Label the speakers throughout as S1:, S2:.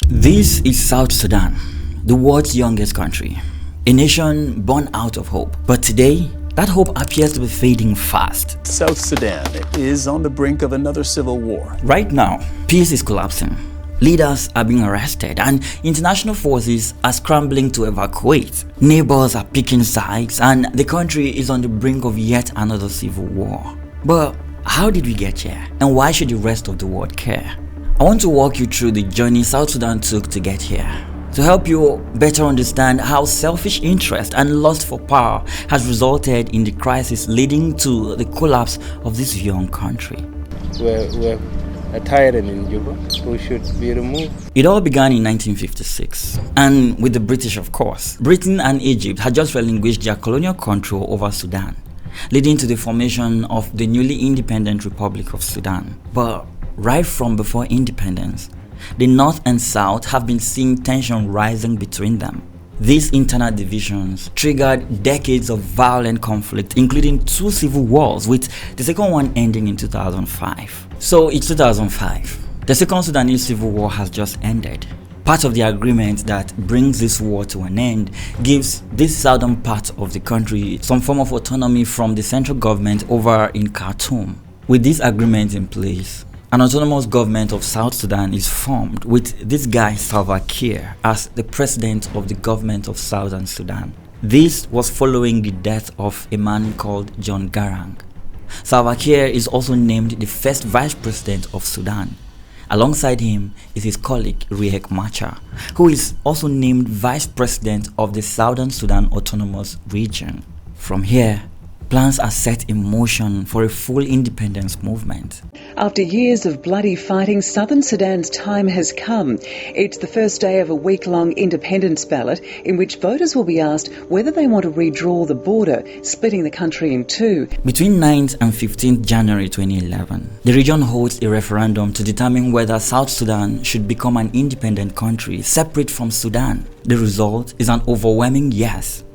S1: This is South Sudan, the world's youngest country, a nation born out of hope. But today, that hope appears to be fading fast.
S2: South Sudan is on the brink of another civil war.
S1: Right now, peace is collapsing. Leaders are being arrested and international forces are scrambling to evacuate. Neighbors are picking sides and the country is on the brink of yet another civil war. But how did we get here? And why should the rest of the world care? I want to walk you through the journey South Sudan took to get here, to help you better understand how selfish interest and lust for power has resulted in the crisis leading to the collapse of this young country.
S3: We're a tyrant in Juba who should be removed.
S1: It all began in 1956, and with the British, of course. Britain and Egypt had just relinquished their colonial control over Sudan, leading to the formation of the newly independent Republic of Sudan. But right from before independence, the North and South have been seeing tension rising between them. These internal divisions triggered decades of violent conflict, including 2 civil wars, with the second one ending in 2005. So it's 2005. The Second Sudanese Civil War has just ended. Part of the agreement that brings this war to an end gives this southern part of the country some form of autonomy from the central government over in Khartoum. With this agreement in place, an autonomous government of South Sudan is formed with this guy Salva Kiir as the president of the government of Southern Sudan. This was following the death of a man called John Garang. Salva Kiir is also named the first vice president of Sudan. Alongside him is his colleague Kiir and Machar, who is also named vice president of the Southern Sudan Autonomous Region. From here, plans are set in motion for a full independence movement.
S4: After years of bloody fighting, Southern Sudan's time has come. It's the first day of a week-long independence ballot in which voters will be asked whether they want to redraw the border, splitting the country in two.
S1: Between 9th and 15th January 2011, the region holds a referendum to determine whether South Sudan should become an independent country separate from Sudan. The result is an overwhelming yes.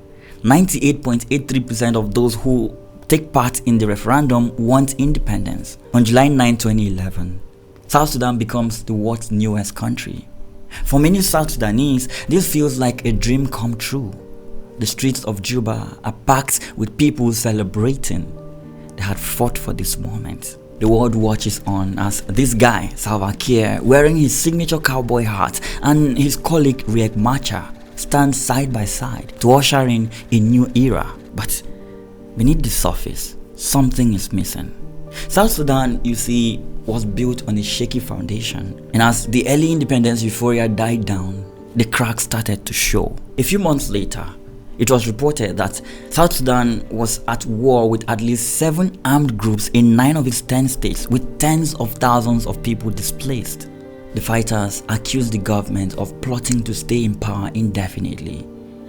S1: 98.83% of those who take part in the referendum want independence. On July 9, 2011, South Sudan becomes the world's newest country. For many South Sudanese, this feels like a dream come true. The streets of Juba are packed with people celebrating. They had fought for this moment. The world watches on as this guy, Salva Kiir, wearing his signature cowboy hat, and his colleague Kiir and Machar stand side by side to usher in a new era. But beneath the surface, something is missing. South Sudan, you see, was built on a shaky foundation, and as the early independence euphoria died down, the cracks started to show. A few months later, it was reported that South Sudan was at war with at least 7 armed groups in 9 of its 10 states, with tens of thousands of people displaced. The fighters accused the government of plotting to stay in power indefinitely,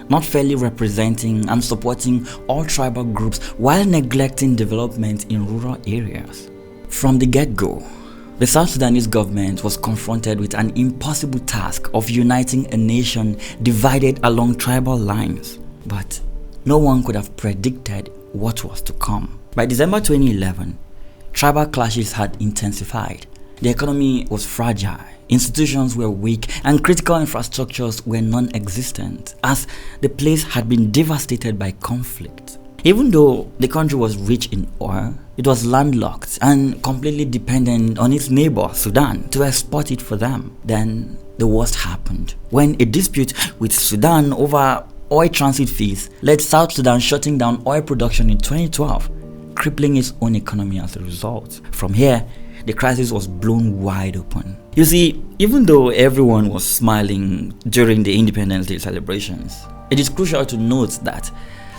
S1: not fairly representing and supporting all tribal groups while neglecting development in rural areas. From the get-go, the South Sudanese government was confronted with an impossible task of uniting a nation divided along tribal lines. But no one could have predicted what was to come. By December 2011, tribal clashes had intensified. The economy was fragile, institutions were weak, and critical infrastructures were non-existent, as the place had been devastated by conflict. Even though the country was rich in oil, it was landlocked and completely dependent on its neighbor, Sudan, to export it for them. Then the worst happened, when a dispute with Sudan over oil transit fees led South Sudan shutting down oil production in 2012, crippling its own economy as a result. From here, the crisis was blown wide open. You see, even though everyone was smiling during the Independence Day celebrations, it is crucial to note that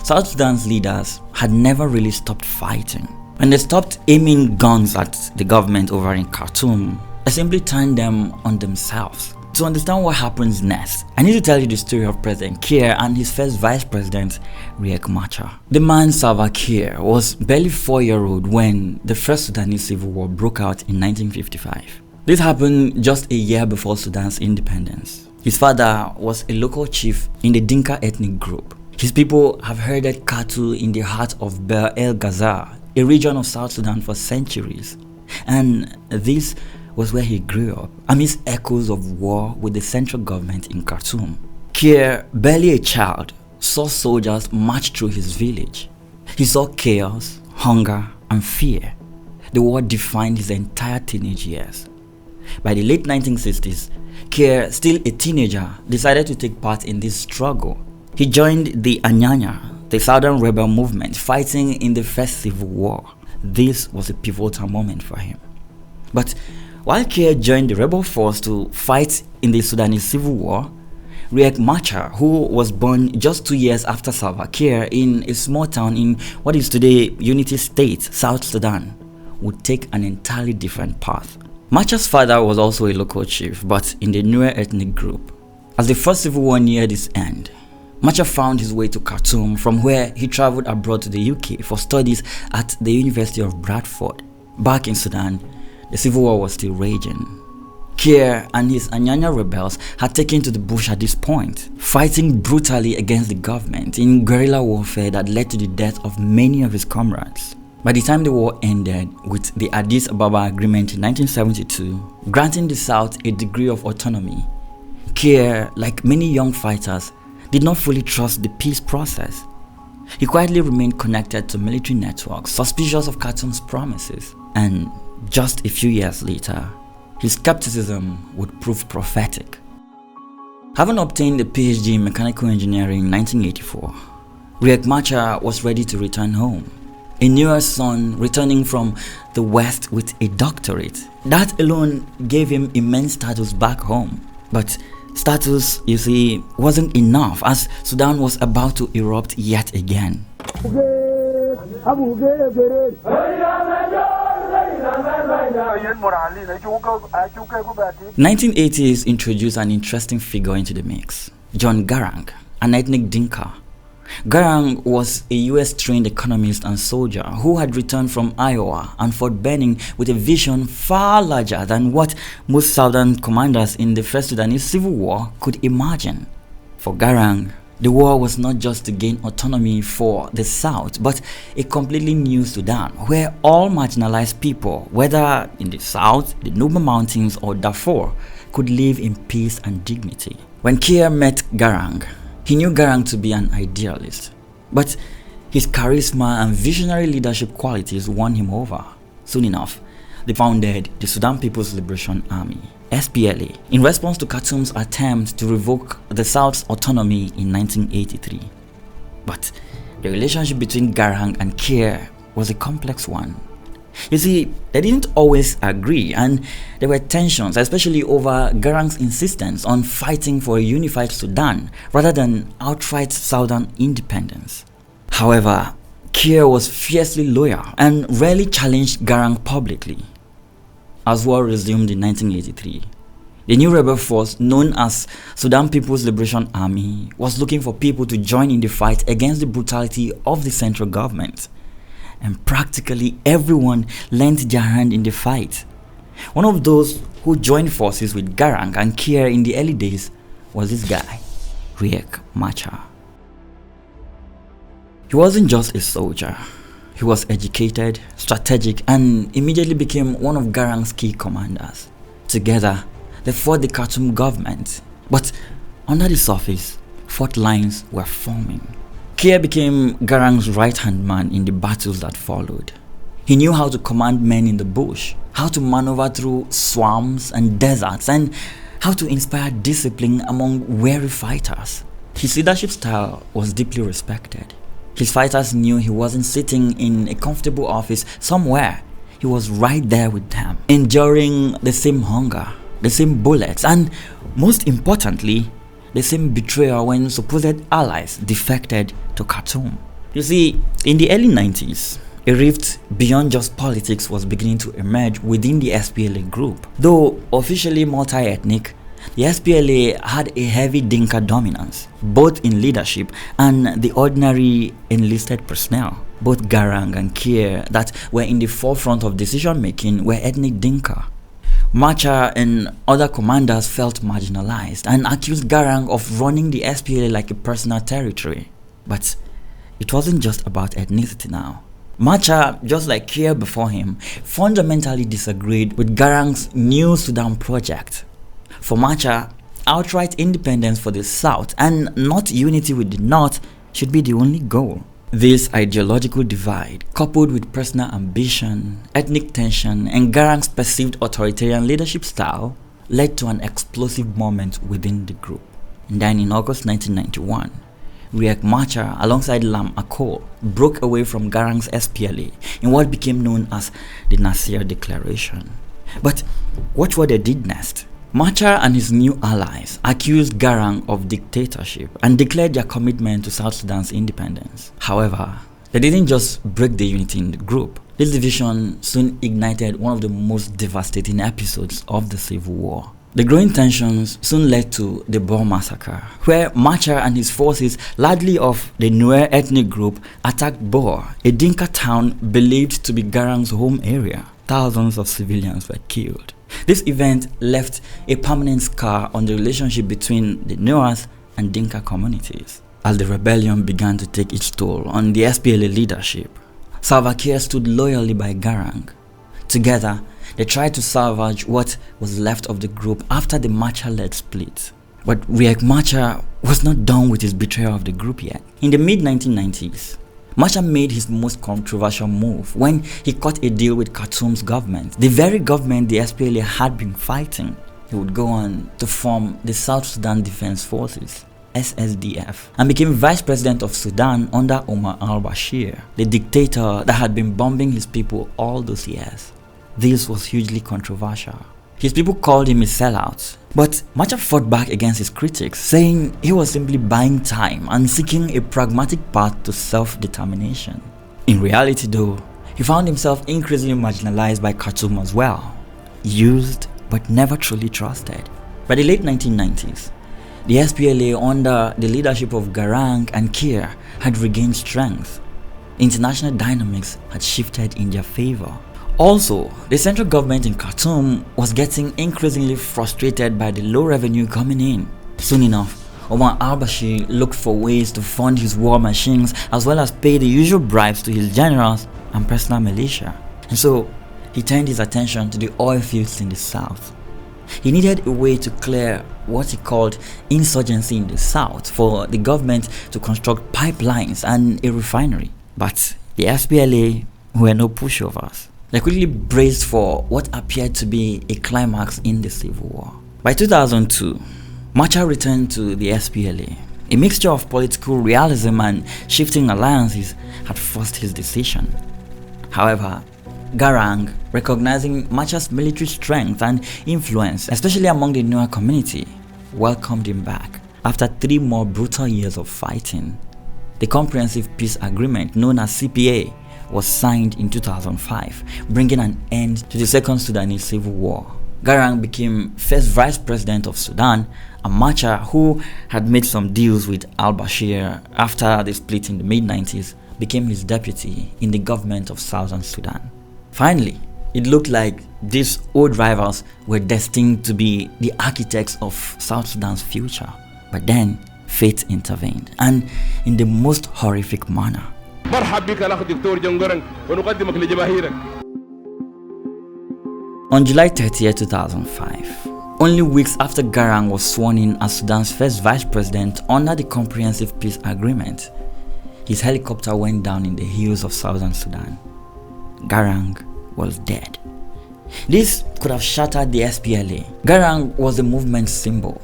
S1: South Sudan's leaders had never really stopped fighting. When they stopped aiming guns at the government over in Khartoum, they simply turned them on themselves. To understand what happens next, I need to tell you the story of President Kiir and his first vice president, Kiir and Machar. The man Salva Kiir was barely 4-year-old when the first Sudanese civil war broke out in 1955. This happened just a year before Sudan's independence. His father was a local chief in the Dinka ethnic group. His people have herded cattle in the heart of Bela, a region of South Sudan for centuries. And this was where he grew up, amidst echoes of war with the central government in Khartoum. Kiir, barely a child, saw soldiers march through his village. He saw chaos, hunger, and fear. The war defined his entire teenage years. By the late 1960s, Kiir, still a teenager, decided to take part in this struggle. He joined the Anyanya, the Southern rebel movement, fighting in the First Civil War. This was a pivotal moment for him. But while Kiir joined the rebel force to fight in the Sudanese Civil War, Kiir and Machar, who was born just 2 years after Salva Kiir in a small town in what is today Unity State, South Sudan, would take an entirely different path. Machar's father was also a local chief, but in the newer ethnic group. As the First Civil War neared its end, Machar found his way to Khartoum, from where he traveled abroad to the UK for studies at the University of Bradford. Back in Sudan, the civil war was still raging. Kiir and his Anyanya rebels had taken to the bush at this point, fighting brutally against the government in guerrilla warfare that led to the death of many of his comrades. By the time the war ended with the Addis Ababa Agreement in 1972, granting the South a degree of autonomy, Kiir, like many young fighters, did not fully trust the peace process. He quietly remained connected to military networks, suspicious of Khartoum's promises, and just a few years later, his skepticism would prove prophetic. Having obtained a PhD in mechanical engineering in 1984, Kiir and Machar was ready to return home. A newer son returning from the West with a doctorate. That alone gave him immense status back home. But status, you see, wasn't enough as Sudan was about to erupt yet again. 1980s introduced an interesting figure into the mix, John Garang, an ethnic Dinka. Garang was a US-trained economist and soldier who had returned from Iowa and Fort Benning with a vision far larger than what most Southern commanders in the First Sudanese Civil War could imagine. For Garang, the war was not just to gain autonomy for the South, but a completely new Sudan, where all marginalized people, whether in the South, the Nuba Mountains, or Darfur, could live in peace and dignity. When Kiir met Garang, he knew Garang to be an idealist, but his charisma and visionary leadership qualities won him over. Soon enough, they founded the Sudan People's Liberation Army, SPLA, in response to Khartoum's attempt to revoke the South's autonomy in 1983. But the relationship between Garang and Kiir was a complex one. You see, they didn't always agree, and there were tensions, especially over Garang's insistence on fighting for a unified Sudan rather than outright Southern independence. However, Kiir was fiercely loyal and rarely challenged Garang publicly. As war resumed in 1983, the new rebel force known as Sudan People's Liberation Army was looking for people to join in the fight against the brutality of the central government. And practically everyone lent their hand in the fight. One of those who joined forces with Garang and Kiir in the early days was this guy, Kiir and Machar. He wasn't just a soldier. He was educated, strategic, and immediately became one of Garang's key commanders. Together, they fought the Khartoum government, but under the surface, fault lines were forming. Kiir became Garang's right-hand man in the battles that followed. He knew how to command men in the bush, how to maneuver through swamps and deserts, and how to inspire discipline among weary fighters. His leadership style was deeply respected. His fighters knew he wasn't sitting in a comfortable office somewhere. He was right there with them, enduring the same hunger, the same bullets, and most importantly, the same betrayal when supposed allies defected to Khartoum. You see, in the early 90s, a rift beyond just politics was beginning to emerge within the SPLA group. Though officially multi-ethnic, the SPLA had a heavy Dinka dominance, both in leadership and the ordinary enlisted personnel. Both Garang and Kiir that were in the forefront of decision-making were ethnic Dinka. Machar and other commanders felt marginalized and accused Garang of running the SPLA like a personal territory. But it wasn't just about ethnicity now. Machar, just like Kiir before him, fundamentally disagreed with Garang's New Sudan project. For Machar, outright independence for the South and not unity with the North should be the only goal. This ideological divide, coupled with personal ambition, ethnic tension, and Garang's perceived authoritarian leadership style, led to an explosive moment within the group. And then in August 1991, Riek Machar, alongside Lam Akol, broke away from Garang's SPLA in what became known as the Nasir Declaration. But watch what they did next. Machar and his new allies accused Garang of dictatorship and declared their commitment to South Sudan's independence. However, they didn't just break the unity in the group. This division soon ignited one of the most devastating episodes of the Civil War. The growing tensions soon led to the Bor massacre, where Machar and his forces, largely of the Nuer ethnic group, attacked Bor, a Dinka town believed to be Garang's home area. Thousands of civilians were killed. This event left a permanent scar on the relationship between the Nuers and Dinka communities. As the rebellion began to take its toll on the SPLA leadership, Salva Kiir stood loyally by Garang. Together, they tried to salvage what was left of the group after the Machar-led split. But Riek Machar was not done with his betrayal of the group yet. In the mid-1990s, Machar made his most controversial move when he cut a deal with Khartoum's government, the very government the SPLA had been fighting. He would go on to form the South Sudan Defense Forces, SSDF, and became vice president of Sudan under Omar al-Bashir, the dictator that had been bombing his people all those years. This was hugely controversial. His people called him a sellout, but Machar fought back against his critics, saying he was simply buying time and seeking a pragmatic path to self-determination. In reality though, he found himself increasingly marginalized by Khartoum as well, used but never truly trusted. By the late 1990s, the SPLA under the leadership of Garang and Kiir had regained strength. International dynamics had shifted in their favor. Also, the central government in Khartoum was getting increasingly frustrated by the low revenue coming in. Soon enough, Omar al-Bashir looked for ways to fund his war machines as well as pay the usual bribes to his generals and personal militia. And so, he turned his attention to the oil fields in the south. He needed a way to clear what he called insurgency in the south for the government to construct pipelines and a refinery. But the SPLA were no pushovers. They quickly braced for what appeared to be a climax in the Civil War. By 2002, Machar returned to the SPLA. A mixture of political realism and shifting alliances had forced his decision. However, Garang, recognizing Machar's military strength and influence, especially among the Nuer community, welcomed him back. After 3 more brutal years of fighting, the Comprehensive Peace Agreement, known as CPA, was signed in 2005, bringing an end to the Second Sudanese Civil War. Garang became first vice president of Sudan, and Machar, who had made some deals with al-Bashir after the split in the mid-90s, became his deputy in the government of Southern Sudan. Finally, it looked like these old rivals were destined to be the architects of South Sudan's future. But then, fate intervened, and in the most horrific manner. On July 30, 2005, only weeks after Garang was sworn in as Sudan's first vice president under the Comprehensive Peace Agreement, his helicopter went down in the hills of Southern Sudan. Garang was dead. This could have shattered the SPLA. Garang was the movement's symbol.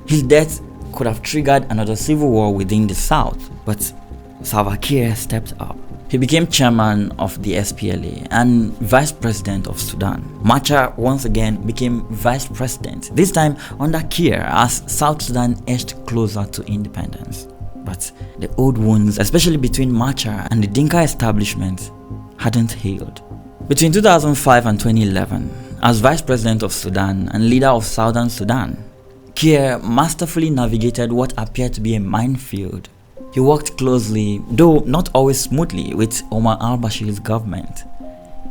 S1: His death could have triggered another civil war within the south, but Salva Kiir stepped up. He became chairman of the SPLA and vice president of Sudan. Machar once again became vice president, this time under Kiir as South Sudan edged closer to independence. But the old wounds, especially between Machar and the Dinka establishment, hadn't healed. Between 2005 and 2011, as vice president of Sudan and leader of Southern Sudan, Kiir masterfully navigated what appeared to be a minefield. He worked closely, though not always smoothly, with Omar al-Bashir's government.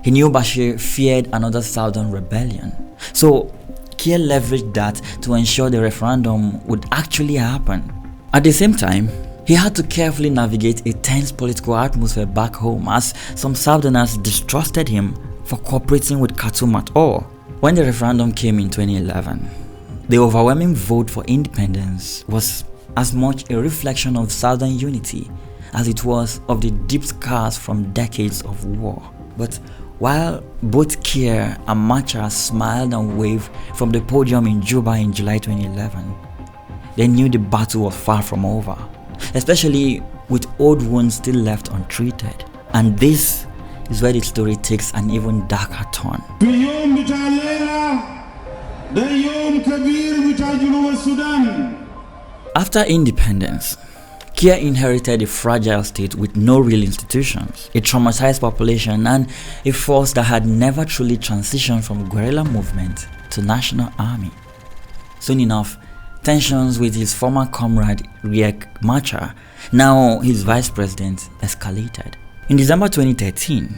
S1: He knew Bashir feared another southern rebellion, so Kiir leveraged that to ensure the referendum would actually happen. At the same time, He had to carefully navigate a tense political atmosphere back home as some Southerners distrusted him for cooperating with Khartoum at all. When the referendum came in 2011, the overwhelming vote for independence was as much a reflection of Southern unity as it was of the deep scars from decades of war. But while both Kiir and Machar smiled and waved from the podium in Juba in July 2011, they knew the battle was far from over, especially with old wounds still left untreated. And this is where the story takes an even darker turn. After independence, Kiir inherited a fragile state with no real institutions, a traumatized population, and a force that had never truly transitioned from guerrilla movement to national army. Soon enough, tensions with his former comrade Riek Machar, now his vice president, escalated. In December 2013,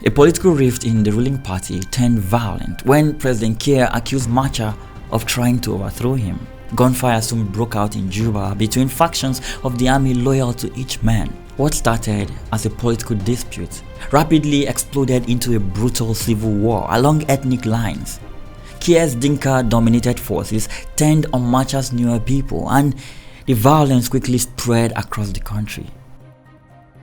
S1: a political rift in the ruling party turned violent when President Kiir accused Machar of trying to overthrow him. Gunfire soon broke out in Juba between factions of the army loyal to each man. What started as a political dispute rapidly exploded into a brutal civil war along ethnic lines. Kiir's Dinka-dominated forces turned on Machar's newer people, and the violence quickly spread across the country.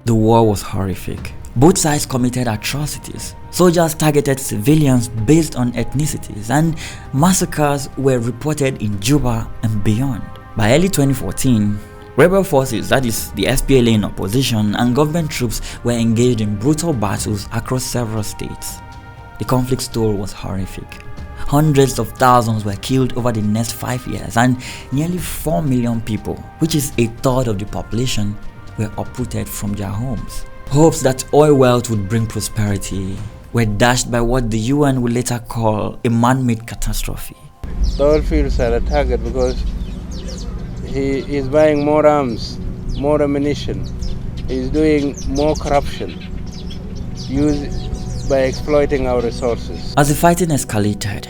S1: The war was horrific. Both sides committed atrocities. Soldiers targeted civilians based on ethnicities, and massacres were reported in Juba and beyond. By early 2014, rebel forces, that is the SPLA in opposition, and government troops were engaged in brutal battles across several states. The conflict's toll was horrific. Hundreds of thousands were killed over the next 5 years, and nearly 4 million people, which is a third of the population, were uprooted from their homes. Hopes that oil wealth would bring prosperity were dashed by what the UN would later call a man-made catastrophe.
S3: The oil fields are a target because he is buying more arms, more ammunition. He is doing more corruption used by exploiting our resources.
S1: As the fighting escalated,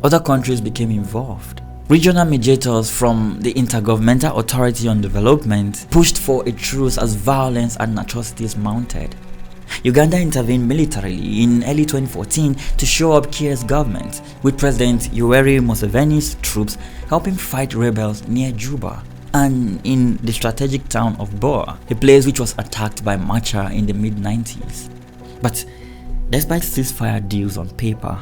S1: other countries became involved. Regional mediators from the Intergovernmental Authority on Development pushed for a truce as violence and atrocities mounted. Uganda intervened militarily in early 2014 to shore up Kiir's government, with President Yoweri Museveni's troops helping fight rebels near Juba and in the strategic town of Boa, a place which was attacked by Machar in the mid-90s. But despite ceasefire deals on paper,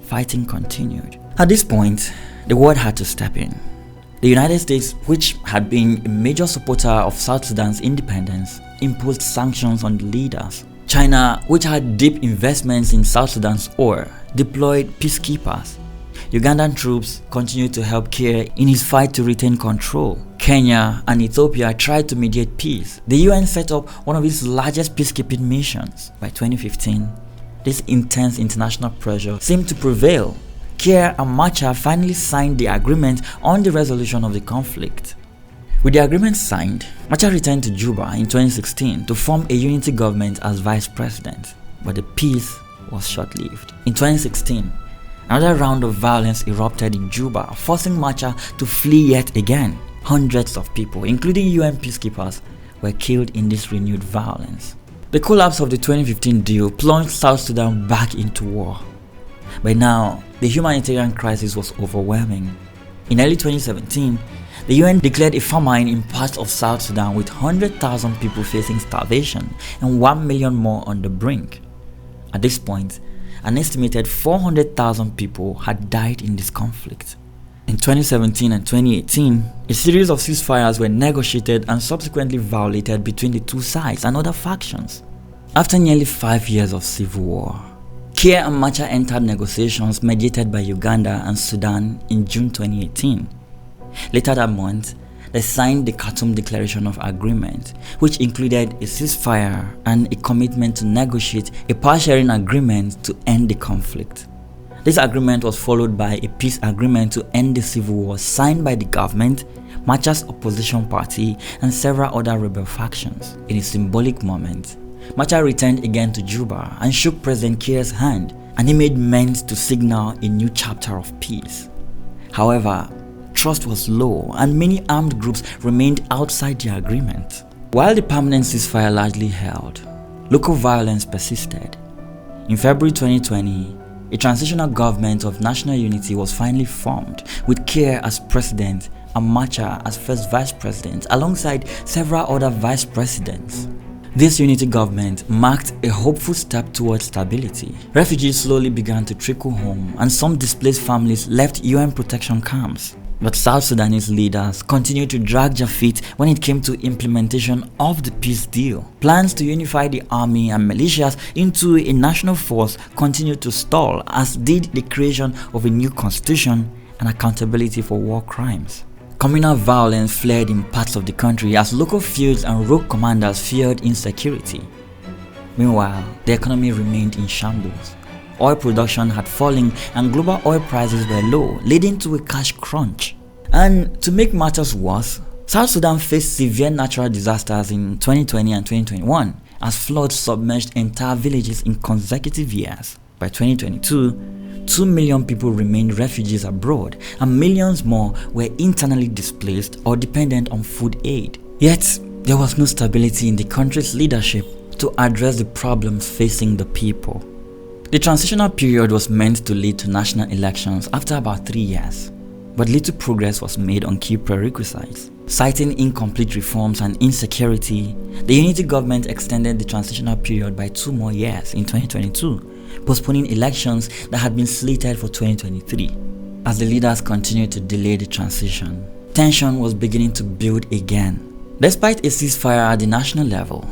S1: fighting continued. At this point, the world had to step in. The United States, which had been a major supporter of South Sudan's independence, imposed sanctions on the leaders. China, which had deep investments in South Sudan's oil, deployed peacekeepers. Ugandan troops continued to help Kiir in his fight to retain control. Kenya and Ethiopia tried to mediate peace. The UN set up one of its largest peacekeeping missions. By 2015, this intense international pressure seemed to prevail. Kiir and Machar finally signed the agreement on the resolution of the conflict. With the agreement signed, Machar returned to Juba in 2016 to form a unity government as vice president, but the peace was short-lived. In 2016, another round of violence erupted in Juba, forcing Machar to flee yet again. Hundreds of people, including UN peacekeepers, were killed in this renewed violence. The collapse of the 2015 deal plunged South Sudan back into war. By now, the humanitarian crisis was overwhelming. In early 2017, the UN declared a famine in parts of South Sudan with 100,000 people facing starvation and 1 million more on the brink. At this point, an estimated 400,000 people had died in this conflict. In 2017 and 2018, a series of ceasefires were negotiated and subsequently violated between the two sides and other factions. After nearly 5 years of civil war, Kiir and Machar entered negotiations mediated by Uganda and Sudan in June 2018. Later that month, they signed the Khartoum Declaration of Agreement, which included a ceasefire and a commitment to negotiate a power-sharing agreement to end the conflict. This agreement was followed by a peace agreement to end the civil war signed by the government, Machar's opposition party, and several other rebel factions. In a symbolic moment, Machar returned again to Juba and shook President Kiir's hand, and he made amends to signal a new chapter of peace. However, trust was low and many armed groups remained outside the agreement. While the permanent ceasefire largely held, local violence persisted. In February 2020, a transitional government of national unity was finally formed, with Kiir as president and Machar as first vice president, alongside several other vice presidents. This unity government marked a hopeful step towards stability. Refugees slowly began to trickle home, and some displaced families left UN protection camps. But South Sudanese leaders continued to drag their feet when it came to implementation of the peace deal. Plans to unify the army and militias into a national force continued to stall, as did the creation of a new constitution and accountability for war crimes. Communal violence flared in parts of the country as local feuds and rogue commanders feared insecurity. Meanwhile, the economy remained in shambles. Oil production had fallen and global oil prices were low, leading to a cash crunch. And to make matters worse, South Sudan faced severe natural disasters in 2020 and 2021 as floods submerged entire villages in consecutive years. By 2022, 2 million people remained refugees abroad and millions more were internally displaced or dependent on food aid. Yet, there was no stability in the country's leadership to address the problems facing the people. The transitional period was meant to lead to national elections after about 3 years, but little progress was made on key prerequisites. Citing incomplete reforms and insecurity, the unity government extended the transitional period by 2 more years in 2022, postponing elections that had been slated for 2023. As the leaders continued to delay the transition, tension was beginning to build again. Despite a ceasefire at the national level,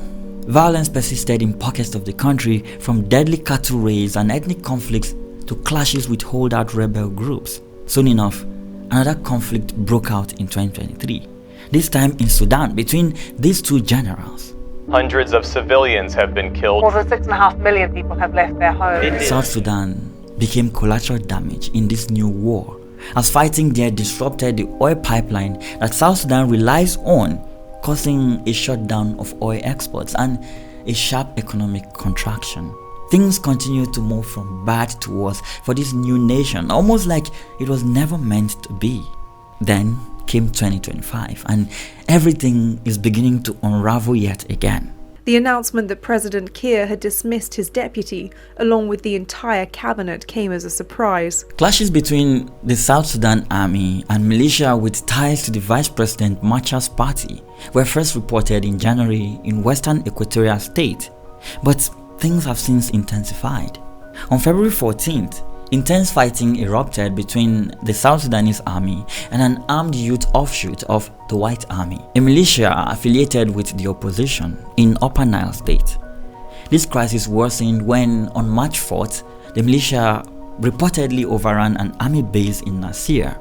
S1: violence persisted in pockets of the country, from deadly cattle raids and ethnic conflicts to clashes with holdout rebel groups. Soon enough, another conflict broke out in 2023, this time in Sudan between these two generals.
S5: Hundreds of civilians have been killed.
S6: More than 6.5 million people have left their homes.
S1: South Sudan became collateral damage in this new war, as fighting there disrupted the oil pipeline that South Sudan relies on, causing a shutdown of oil exports and a sharp economic contraction. Things continued to move from bad to worse for this new nation, almost like it was never meant to be. Then came 2025, and everything is beginning to unravel yet again.
S6: The announcement that President Kiir had dismissed his deputy, along with the entire cabinet, came as a surprise.
S1: Clashes between the South Sudan army and militia with ties to the Vice President Machar's party were first reported in January in western Equatorial State, but things have since intensified. On February 14th, intense fighting erupted between the South Sudanese army and an armed youth offshoot of the White Army, a militia affiliated with the opposition in Upper Nile State. This crisis worsened when, on March 4th, the militia reportedly overran an army base in Nasir,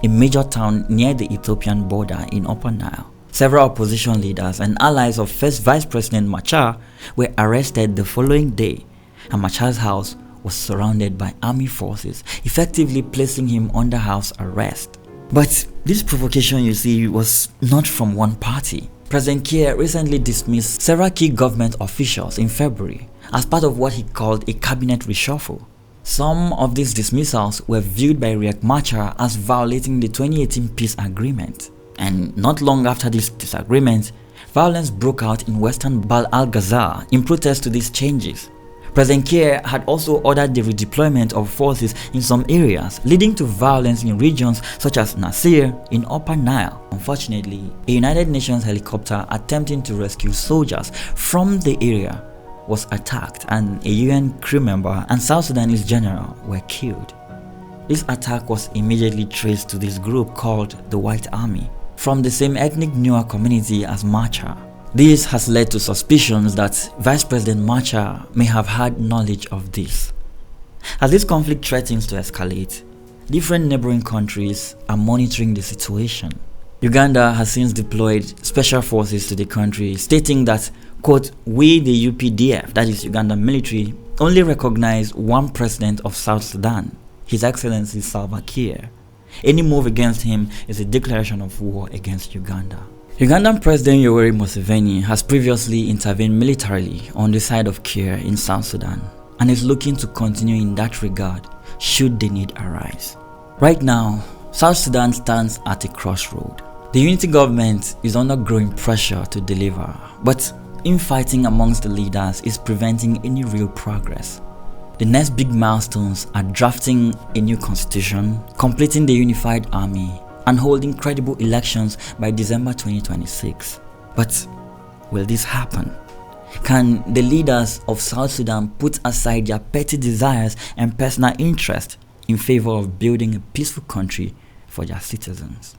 S1: a major town near the Ethiopian border in Upper Nile. Several opposition leaders and allies of first Vice President Machar were arrested the following day, and Machar's house was surrounded by army forces, effectively placing him under house arrest. But this provocation, you see, was not from one party. President Kiir recently dismissed several key government officials in February as part of what he called a cabinet reshuffle. Some of these dismissals were viewed by Riek Machar as violating the 2018 peace agreement. And not long after this disagreement, violence broke out in western Bahr al-Ghazal in protest to these changes. President Kiir had also ordered the redeployment of forces in some areas, leading to violence in regions such as Nasir in Upper Nile. Unfortunately, a United Nations helicopter attempting to rescue soldiers from the area was attacked, and a UN crew member and South Sudanese general were killed. This attack was immediately traced to this group called the White Army, from the same ethnic Nuer community as Machar. This has led to suspicions that Vice President Machar may have had knowledge of this. As this conflict threatens to escalate, different neighboring countries are monitoring the situation. Uganda has since deployed special forces to the country, stating that, quote, "We, the UPDF, that is Uganda military, only recognize one president of South Sudan, His Excellency Salva Kiir. Any move against him is a declaration of war against Uganda." Ugandan President Yoweri Museveni has previously intervened militarily on the side of Kiir in South Sudan and is looking to continue in that regard should the need arise. Right now, South Sudan stands at a crossroad. The unity government is under growing pressure to deliver, but infighting amongst the leaders is preventing any real progress. The next big milestones are drafting a new constitution, completing the unified army, and holding credible elections by December 2026. But will this happen? Can the leaders of South Sudan put aside their petty desires and personal interest in favor of building a peaceful country for their citizens?